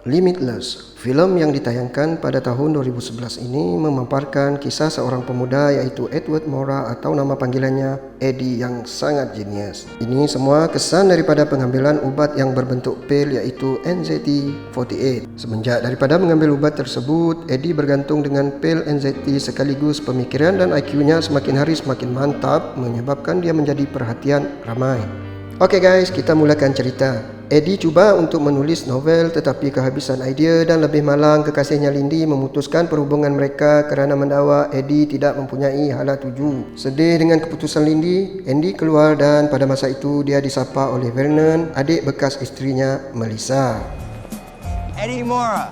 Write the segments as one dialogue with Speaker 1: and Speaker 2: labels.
Speaker 1: Limitless, filem yang ditayangkan pada tahun 2011 ini memaparkan kisah seorang pemuda yaitu Edward Mora atau nama panggilannya Eddie yang sangat jenius. Ini semua kesan daripada pengambilan ubat yang berbentuk pil yaitu NZT48. Semenjak daripada mengambil ubat tersebut, Eddie bergantung dengan pil NZT sekaligus pemikiran dan IQ-nya semakin hari semakin mantap menyebabkan dia menjadi perhatian ramai. Oke guys, kita mulakan cerita. Eddie cuba untuk menulis novel tetapi kehabisan idea dan lebih malang kekasihnya Lindy memutuskan perhubungan mereka kerana mendakwa Eddie tidak mempunyai hala tuju. Sedih dengan keputusan Lindy, Andy keluar dan pada masa itu dia disapa oleh Vernon, adik bekas isterinya Melissa.
Speaker 2: Eddie Mora.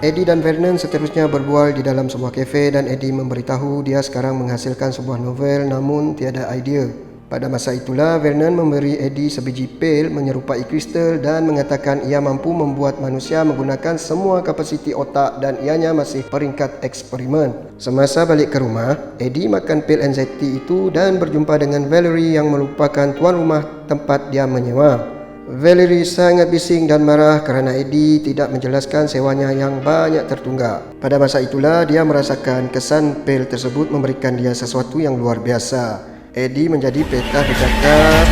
Speaker 1: Eddie dan Vernon seterusnya berbual di dalam sebuah kafe dan Eddie memberitahu dia sekarang menghasilkan sebuah novel namun tiada idea. Pada masa itulah Vernon memberi Eddie sebiji pil menyerupai kristal dan mengatakan ia mampu membuat manusia menggunakan semua kapasiti otak dan ianya masih peringkat eksperimen. Semasa balik ke rumah, Eddie makan pil NZT itu dan berjumpa dengan Valerie yang merupakan tuan rumah tempat dia menyewa. Valerie sangat bising dan marah kerana Eddie tidak menjelaskan sewanya yang banyak tertunggak. Pada masa itulah dia merasakan kesan pil tersebut memberikan dia sesuatu yang luar biasa. Eddie menjadi peta bercakap.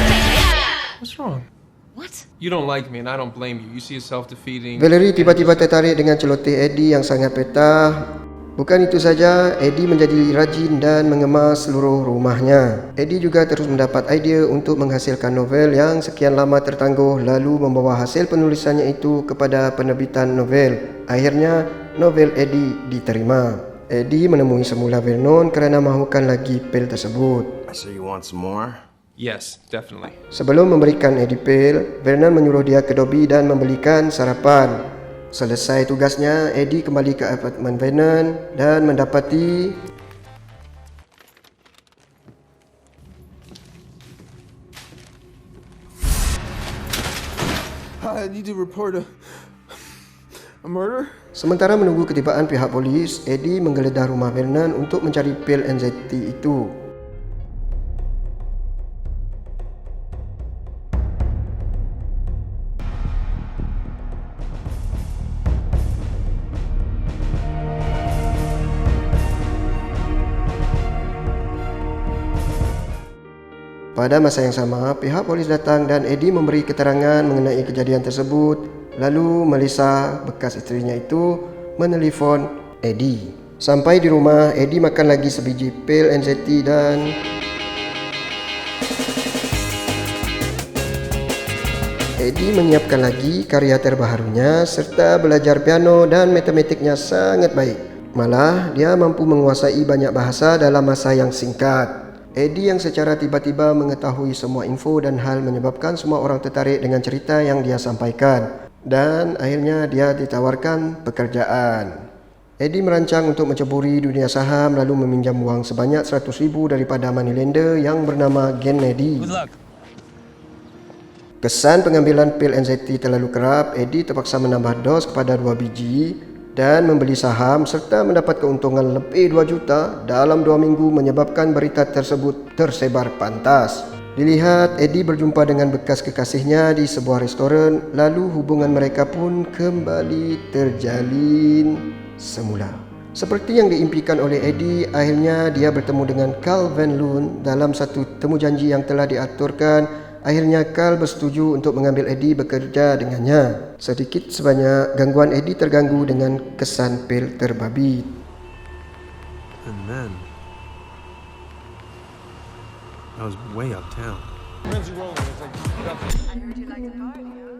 Speaker 3: What's wrong?
Speaker 4: What?
Speaker 3: You don't like me and I don't blame you. You see yourself defeating.
Speaker 1: Valerie tiba-tiba tertarik dengan celoteh Eddie yang sangat peta. Bukan itu saja, Eddie menjadi rajin dan mengemas seluruh rumahnya. Eddie juga terus mendapat idea untuk menghasilkan novel yang sekian lama tertangguh lalu membawa hasil penulisannya itu kepada penerbitan novel. Akhirnya, novel Eddie diterima. Eddie menemui semula Vernon kerana mahukan lagi pil tersebut.
Speaker 2: So you want some more?
Speaker 3: Yes, definitely.
Speaker 1: Sebelum memberikan Eddie pil, Vernon menyuruh dia ke lobi dan membelikan sarapan. Selesai tugasnya, Eddie kembali ke apartmen Vernon dan mendapati
Speaker 5: I need to report a murder?
Speaker 1: sementara menunggu ketibaan pihak polis, Eddie menggeledah rumah Vernon untuk mencari pil NZT itu. Pada masa yang sama, pihak polis datang dan Eddie memberi keterangan mengenai kejadian tersebut. Lalu Melissa, bekas isterinya itu, menelefon Eddie. Sampai di rumah, Eddie makan lagi sebiji pil NZT dan Eddie menyiapkan lagi karya terbarunya serta belajar piano dan matematiknya sangat baik. Malah, dia mampu menguasai banyak bahasa dalam masa yang singkat. Eddie yang secara tiba-tiba mengetahui semua info dan hal menyebabkan semua orang tertarik dengan cerita yang dia sampaikan. Dan akhirnya dia ditawarkan pekerjaan. Eddie merancang untuk menceburi dunia saham lalu meminjam wang sebanyak 100,000 daripada moneylender yang bernama Kennedy.
Speaker 2: Good luck.
Speaker 1: Kesan pengambilan pil NZT terlalu kerap, Eddie terpaksa menambah dos kepada 2 biji dan membeli saham serta mendapat keuntungan lebih 2 juta dalam 2 minggu menyebabkan berita tersebut tersebar pantas. Dilihat, Eddie berjumpa dengan bekas kekasihnya di sebuah restoran lalu hubungan mereka pun kembali terjalin semula. Seperti yang diimpikan oleh Eddie, akhirnya dia bertemu dengan Carl Van Loon dalam satu temu janji yang telah diaturkan. Akhirnya Carl bersetuju untuk mengambil Eddie bekerja dengannya. Sedikit sebanyak gangguan Eddie terganggu dengan kesan pil terbabit.
Speaker 5: And then I was way uptown.
Speaker 4: I heard you like to party, huh?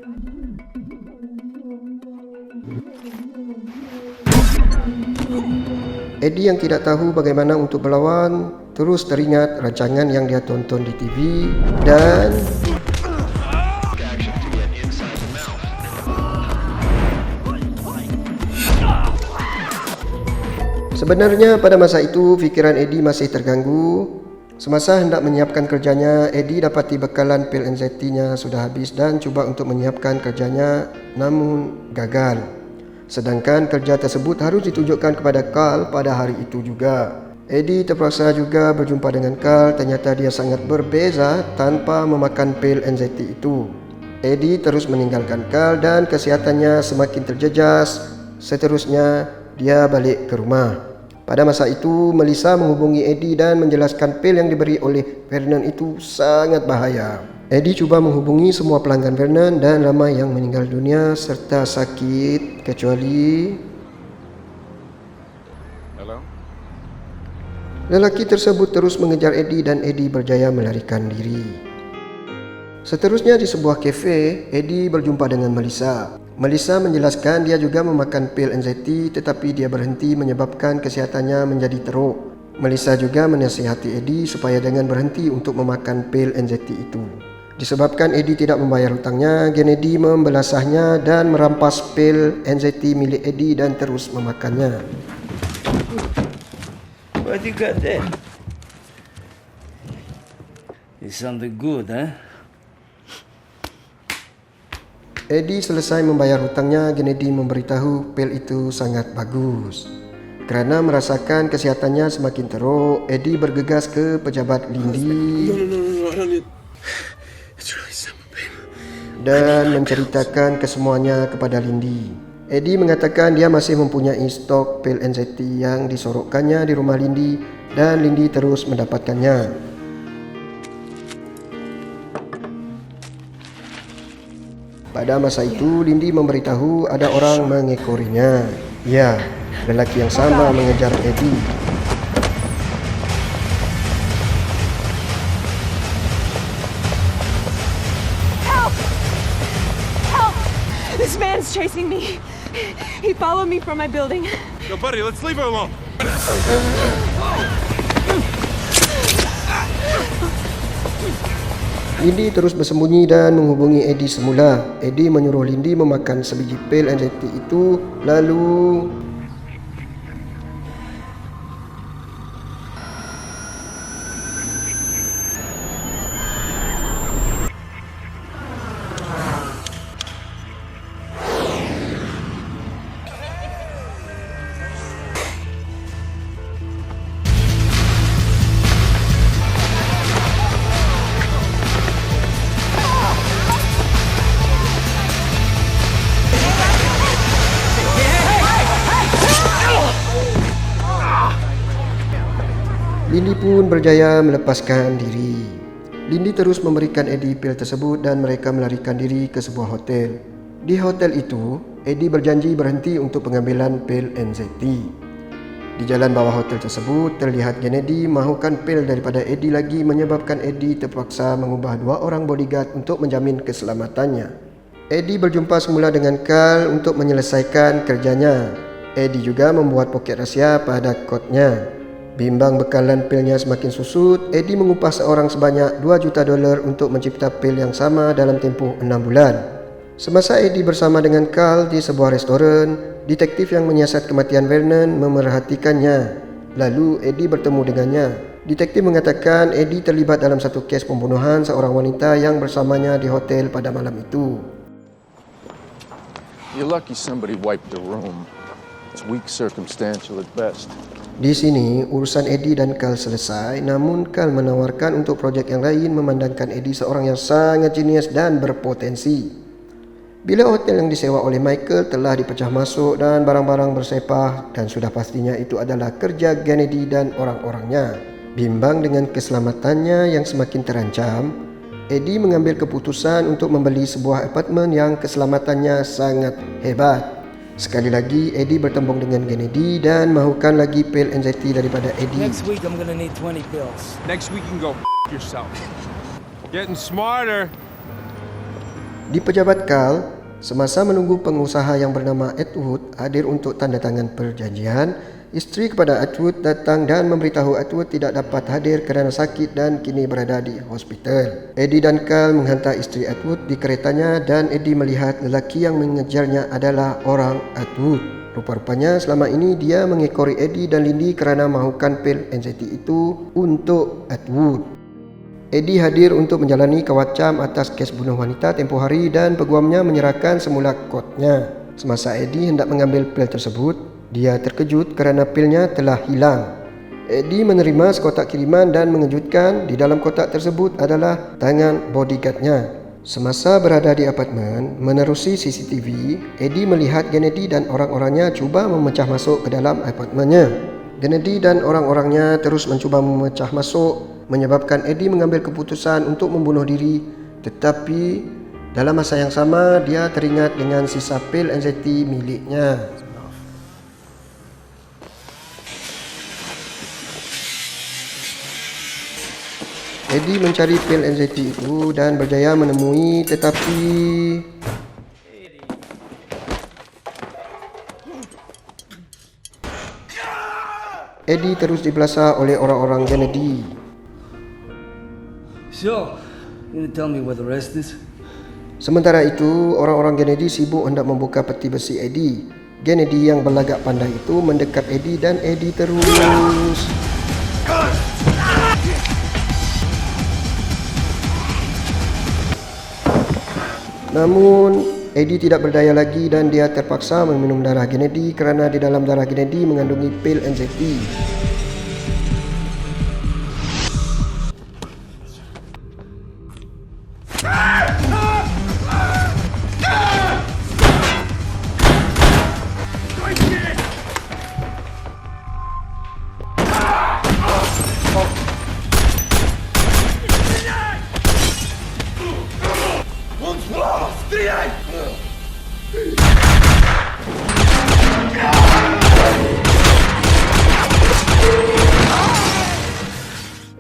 Speaker 1: Eddie yang tidak tahu bagaimana untuk berlawan terus teringat rancangan yang dia tonton di TV dan sebenarnya pada masa itu fikiran Eddie masih terganggu. Semasa hendak menyiapkan kerjanya, Eddie dapati bekalan pil NZT-nya sudah habis dan cuba untuk menyiapkan kerjanya namun gagal. Sedangkan kerja tersebut harus ditunjukkan kepada Carl pada hari itu juga. Eddie terpaksa juga berjumpa dengan Carl, ternyata dia sangat berbeza tanpa memakan pil NZT itu. Eddie terus meninggalkan Carl dan kesehatannya semakin terjejas. Seterusnya, dia balik ke rumah. Pada masa itu, Melissa menghubungi Eddie dan menjelaskan pil yang diberi oleh Vernon itu sangat bahaya. Eddie cuba menghubungi semua pelanggan Vernon dan ramai yang meninggal dunia serta sakit kecuali lelaki tersebut terus mengejar Eddie dan Eddie berjaya melarikan diri. Seterusnya di sebuah kafe, Eddie berjumpa dengan Melissa. Melissa menjelaskan dia juga memakan pil anxiety tetapi dia berhenti menyebabkan kesehatannya menjadi teruk. Melissa juga menasihati Eddie supaya jangan berhenti untuk memakan pil anxiety itu. Disebabkan Eddie tidak membayar hutangnya, Kennedy membelasahnya dan merampas pil anxiety milik Eddie dan terus memakannya.
Speaker 6: What you got there? It's something good, huh?
Speaker 1: Eddie selesai membayar hutangnya, Kennedy memberitahu pil itu sangat bagus. Kerana merasakan kesehatannya semakin teruk, Eddie bergegas ke pejabat Lindy dan menceritakan kesemuanya kepada Lindy. Eddie mengatakan dia masih mempunyai stok pil anxiety yang disorokkannya di rumah Lindy dan Lindy terus mendapatkannya. Pada masa itu, Lindy memberitahu ada orang mengekorinya. Ya, lelaki yang sama mengejar Eddie.
Speaker 7: Help! Help! This man's chasing me. He followed me from my building.
Speaker 5: Yo, buddy, let's leave her alone.
Speaker 1: Lindy terus bersembunyi dan menghubungi Eddie semula. Eddie menyuruh Lindy memakan sebiji pil anxiety itu, lalu Lindy pun berjaya melepaskan diri. Lindy terus memberikan Eddie pil tersebut dan mereka melarikan diri ke sebuah hotel. Di hotel itu, Eddie berjanji berhenti untuk pengambilan pil anxiety. Di jalan bawah hotel tersebut, terlihat Kennedy mahukan pil daripada Eddie lagi menyebabkan Eddie terpaksa mengubah 2 orang bodyguard untuk menjamin keselamatannya. Eddie berjumpa semula dengan Carl untuk menyelesaikan kerjanya. Eddie juga membuat poket rahsia pada kotnya. Bimbang bekalan pilnya semakin susut, Eddie mengupah seorang sebanyak $2 juta untuk mencipta pil yang sama dalam tempoh 6 bulan. Semasa Eddie bersama dengan Carl di sebuah restoran, detektif yang menyiasat kematian Vernon memerhatikannya. Lalu Eddie bertemu dengannya. Detektif mengatakan Eddie terlibat dalam satu kes pembunuhan seorang wanita yang bersamanya di hotel pada malam itu.
Speaker 8: You're lucky somebody wiped the room. It's weak circumstantial at best.
Speaker 1: Di sini, urusan Eddie dan Carl selesai, namun Carl menawarkan untuk projek yang lain memandangkan Eddie seorang yang sangat jenius dan berpotensi. Bila hotel yang disewa oleh Michael telah dipecah masuk dan barang-barang bersepah dan sudah pastinya itu adalah kerja Kennedy dan orang-orangnya. Bimbang dengan keselamatannya yang semakin terancam, Eddie mengambil keputusan untuk membeli sebuah apartmen yang keselamatannya sangat hebat. Sekali lagi, Eddie bertembung dengan Kennedy dan mahukan lagi pil anxiety daripada Eddie.
Speaker 6: Next week I'm gonna need 20 pills.
Speaker 3: Next week you can go yourself. Getting smarter.
Speaker 1: Di pejabat Carl, semasa menunggu pengusaha yang bernama Atwood hadir untuk tanda tangan perjanjian, isteri kepada Atwood datang dan memberitahu Atwood tidak dapat hadir kerana sakit dan kini berada di hospital. Eddie dan Carl menghantar isteri Atwood di keretanya dan Eddie melihat lelaki yang mengejarnya adalah orang Atwood. Rupa-rupanya selama ini dia mengekori Eddie dan Lindy kerana mahukan pil anxiety itu untuk Atwood. Eddie hadir untuk menjalani kawacam atas kes bunuh wanita tempoh hari dan peguamnya menyerahkan semula kodnya. Semasa Eddie hendak mengambil pil tersebut, dia terkejut kerana pilnya telah hilang. Eddie menerima sekotak kiriman dan mengejutkan di dalam kotak tersebut adalah tangan bodyguardnya. Semasa berada di apartemen, menerusi CCTV, Eddie melihat Kennedy dan orang-orangnya cuba memecah masuk ke dalam apartemennya. Kennedy dan orang-orangnya terus mencuba memecah masuk, menyebabkan Eddie mengambil keputusan untuk membunuh diri. Tetapi dalam masa yang sama, dia teringat dengan sisa pil anxiety miliknya. Eddie mencari pil anxiety itu dan berjaya menemui, tetapi Eddie terus dibelasah oleh orang-orang Kennedy.
Speaker 6: So, you gonna tell me where the rest is?
Speaker 1: Sementara itu, orang-orang Kennedy sibuk hendak membuka peti besi Eddie. Kennedy yang berlagak pandai itu mendekat Eddie dan Eddie terus Namun, Eddie tidak berdaya lagi dan dia terpaksa meminum darah Kennedy kerana di dalam darah Kennedy mengandungi pil anxiety.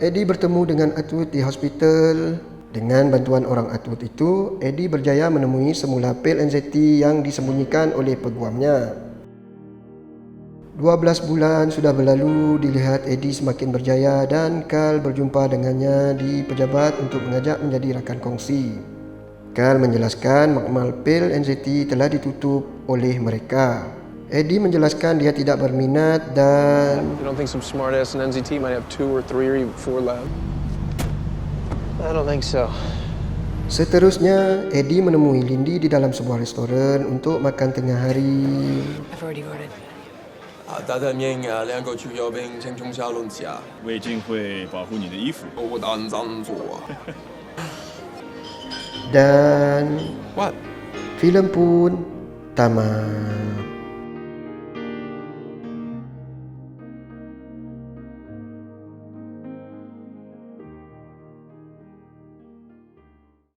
Speaker 1: Eddie bertemu dengan Atwood di hospital. Dengan bantuan orang Atwood itu, Eddie berjaya menemui semula pil anxiety yang disembunyikan oleh peguamnya. 12 bulan sudah berlalu, dilihat Eddie semakin berjaya dan Carl berjumpa dengannya di pejabat untuk mengajak menjadi rakan kongsi. Carl menjelaskan makmal pil anxiety telah ditutup oleh mereka. Eddie menjelaskan dia tidak berminat dan
Speaker 9: You don't think some smart-ass in NZT might have 2 or 3 or even 4 left? I don't think so.
Speaker 1: seterusnya Eddie menemui Lindy di dalam sebuah restoran untuk makan tengah hari.
Speaker 7: I've already ordered.
Speaker 5: 大大面啊，两个主要兵青中下论下，
Speaker 3: 魏晋会保护你的衣服。
Speaker 5: 我当张做啊。
Speaker 1: Dan
Speaker 9: What?
Speaker 1: filem pun tamat.